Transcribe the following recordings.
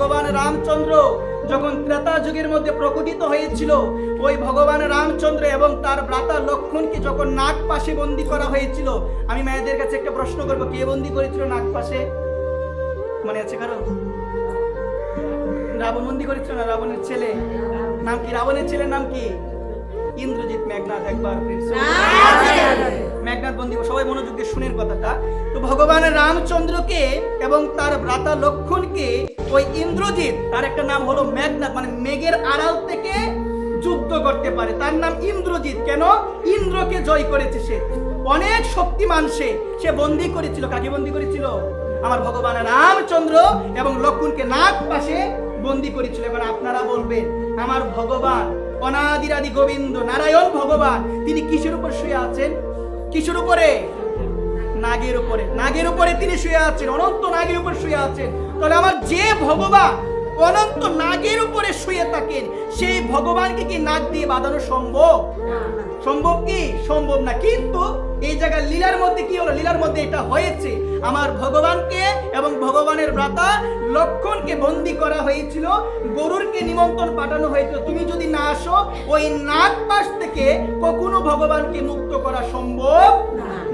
ভগবান রামচন্দ্র যখন ত্রেতা যুগের মধ্যে প্রকটিত হয়েছিল, ওই ভগবান রামচন্দ্র এবং তার ভ্রাতা লক্ষ্মণকে যখন নাগ পাশে বন্দী করা হয়েছিল, আমি মায়েদের কাছে একটা প্রশ্ন করবো, কে বন্দী করেছিল নাগ পাশে? মনে আছে কারো? রাবণ বন্দী করেছিল না? রাবণের ছেলে নাম কি? রাবণের ছেলের নাম কি? ইন্দ্রজিৎ। মেঘনাথ। একবার মেঘনাথ বন্দী। সবাই মনোযোগ দিয়ে শুনেন কথাটা। তো ভগবান রামচন্দ্রকে এবং তার ভ্রাতা লক্ষ্মণকে ওই ইন্দ্রজিৎ, তার একটা নাম হলো মেঘনাথ, মানে মেঘের আড়াল থেকে যুদ্ধ করতে পারে, তার নাম ইন্দ্রজিৎ। কেন? ইন্দ্রকে জয় করেছে সে, অনেক শক্তিমান সে বন্দী করেছিল। কাকে বন্দী করেছিল? আমার ভগবান রামচন্দ্র এবং লক্ষ্মণকে নাগ পাশে বন্দী করেছিল। এবার আপনারা বলবেন, আমার ভগবান অনাদিরাদি গোবিন্দ নারায়ণ ভগবান তিনি কিসের উপর শুয়ে আছেন? কিসের উপরে? নাগের উপরে। নাগের উপরে তিনি শুয়ে আছেন, অনন্ত নাগের উপর শুয়ে আছেন। তাহলে আমার যে ভগবান অনন্ত নাগের উপরে শুয়ে থাকেন, সেই ভগবানকে কি নাগ দিয়ে বাঁধানো সম্ভব? সম্ভব কি? সম্ভব না। কিন্তু এই জায়গায় লীলার মধ্যে কি হলো? লীলার মধ্যে এটা হয়েছে, আমার ভগবানকে এবং ভগবানের ভ্রাতা লক্ষ্মণকে বন্দী করা হয়েছিল, গরুরকে নিমন্ত্রণ পাঠানো হয়েছিল, তুমি যদি না আসো ওই নাগ পাশ থেকে কখনো ভগবানকে মুক্ত করা সম্ভব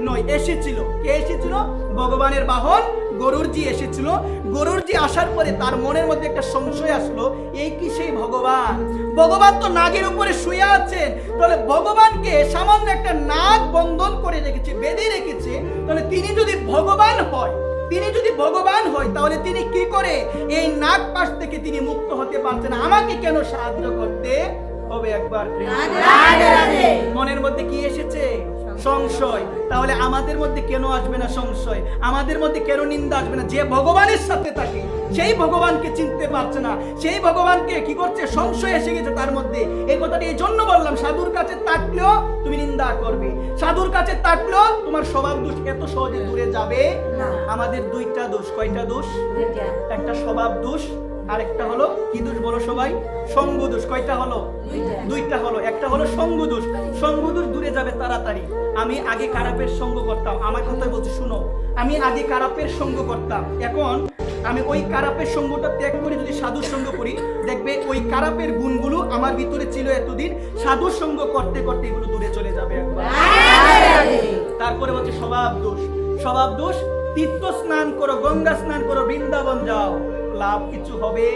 নয়। এসেছিল কে? এসেছিল ভগবানের বাহন গরুরজি এসেছিল। গরুরজি আসার পরে তার মনের মধ্যে একটা সংশয় আসলো, এই কি সেই ভগবান? ভগবান তো নাগের উপরে শুয়ে আছেন, তাহলে ভগবানকে সামান্য একটা নাগ বন্ধন করে রেখেছে, বেঁধে রেখেছে, তাহলে তিনি যদি ভগবান হয়, তাহলে তিনি কি করে এই নাগ পাশ থেকে তিনি মুক্ত হতে পারছেন? আমাকে কেন সাহায্য করতে হবে? একবার মনের মধ্যে কি এসেছে? সংশয়। তাহলে আমাদের মধ্যে কেন আসবে না সংশয়? আমাদের মধ্যে কেন নিন্দা আসবে না? যে ভগবানের সাথে থাকে সেই ভগবানকে চিনতে পারছে না, সেই ভগবানকে কি করছে? সংশয় এসে গেছে তার মধ্যে। এই কথাটা এই জন্য বললাম, সাধুর কাছে থাকলেও তুমি নিন্দা করবে, সাধুর কাছে থাকলেও তোমার স্বভাব দোষ এত সহজে দূরে যাবে না। আমাদের দুইটা দোষ। কয়টা দোষ? একটা স্বভাব দোষ, আর একটা হলো কি দোষ বলো সবাই? সঙ্গ দোষ। কয়টা হলো? দুইটা হলো। একটা হলো সঙ্গ দোষ। সঙ্গ দোষ দূরে যাবে তাড়াতাড়ি। আমি আগে খারাপের সঙ্গ করতাম, আমার কথাই বলছি শুনো, আমি আগে খারাপের সঙ্গ করতাম, এখন আমি ওই খারাপের সঙ্গটা ত্যাগ করে যদি সাধুর সঙ্গ করি, দেখবে ওই খারাপের গুণগুলো আমার ভিতরে ছিল এতদিন, সাধুর সঙ্গ করতে করতে এগুলো দূরে চলে যাবে একবার। তারপরে বলছে স্বভাব দোষ। স্বভাব দোষ, তীর্থ স্নান করো, গঙ্গা স্নান করো, বৃন্দাবন যাও, লাভ কিছু হবে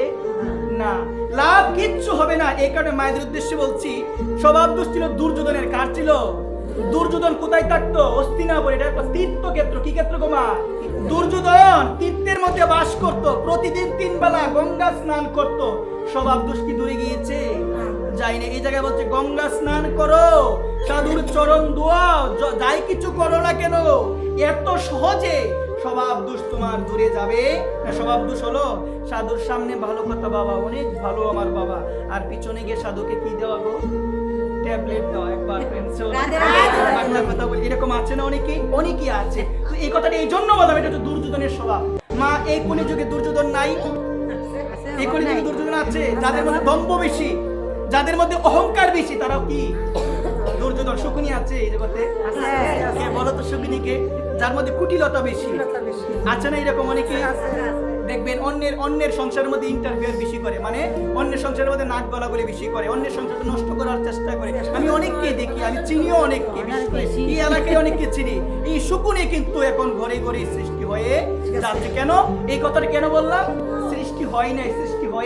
না, লাভ কিচ্ছু হবে না। এই কারণে মায়েদের উদ্দেশ্যে বলছি, স্বভাব দোষ ছিল দুর্যোধনের। কার ছিল? দুর্যোধন কোথায় থাকতো? হস্তিনাপুর। এটা একটা তীর্থক্ষেত্র। কি ক্ষেত্র গো মা? দুর্যোধন তীর্থের মধ্যে বাস করত, প্রতিদিন 3 বেলা গঙ্গা স্নান করত। স্বভাব দোষ কি দূরে গিয়েছে? যায়নি। এই জায়গায় বলছে গঙ্গা স্নান করো, সাধুর চরণ ধোয়াও, যাই কিছু করো না কেন, এত সহজে স্বভাব দোষ তোমার দূরে যাবে না। স্বভাব দোষ হলো সাধুর সামনে ভালো কথা, বাবা অনেক ভালো আমার বাবা, আর পিছনে গিয়ে সাধুকে কি দেওয়া গো? ট্যাবলেট দাও। একবার বাংলা কথা বলি, এরকম আছে না? অনেকেই আছে। তো এই কথাটা এই জন্য বললাম, এটা হচ্ছে দুর্যোধনের স্বভাব। মা এই কলিযুগে দুর্যোধন নাই? এই কলিযুগে দুর্যোধন আছে। যাদের মধ্যে দম্ভ বেশি, যাদের মধ্যে অহংকার বেশি, তারাও কি দুর্যোধন। শকুনি আছে এই জগতে? কে বলো তো শকুনিকে? যার মধ্যে কুটিলতা বেশি আছে না? এরকম অনেকে দেখবেন অন্যের সংসারের মধ্যে ইন্টারফেয়ার বেশি করে, মানে অন্যের সংসারের মধ্যে নাক গলাগলি বেশি করে, অন্যের সংসারটা নষ্ট করার চেষ্টা করে। আমি অনেককে দেখি, আমি চিনিও অনেককে, এই এলাকায় অনেককে চিনি। এই শকুনি কিন্তু এখন ঘরে ঘরে সৃষ্টি হয়ে যাচ্ছে। কেন এই কথাটা কেন বললাম? সৃষ্টি হয় নাই, সৃষ্টি হয়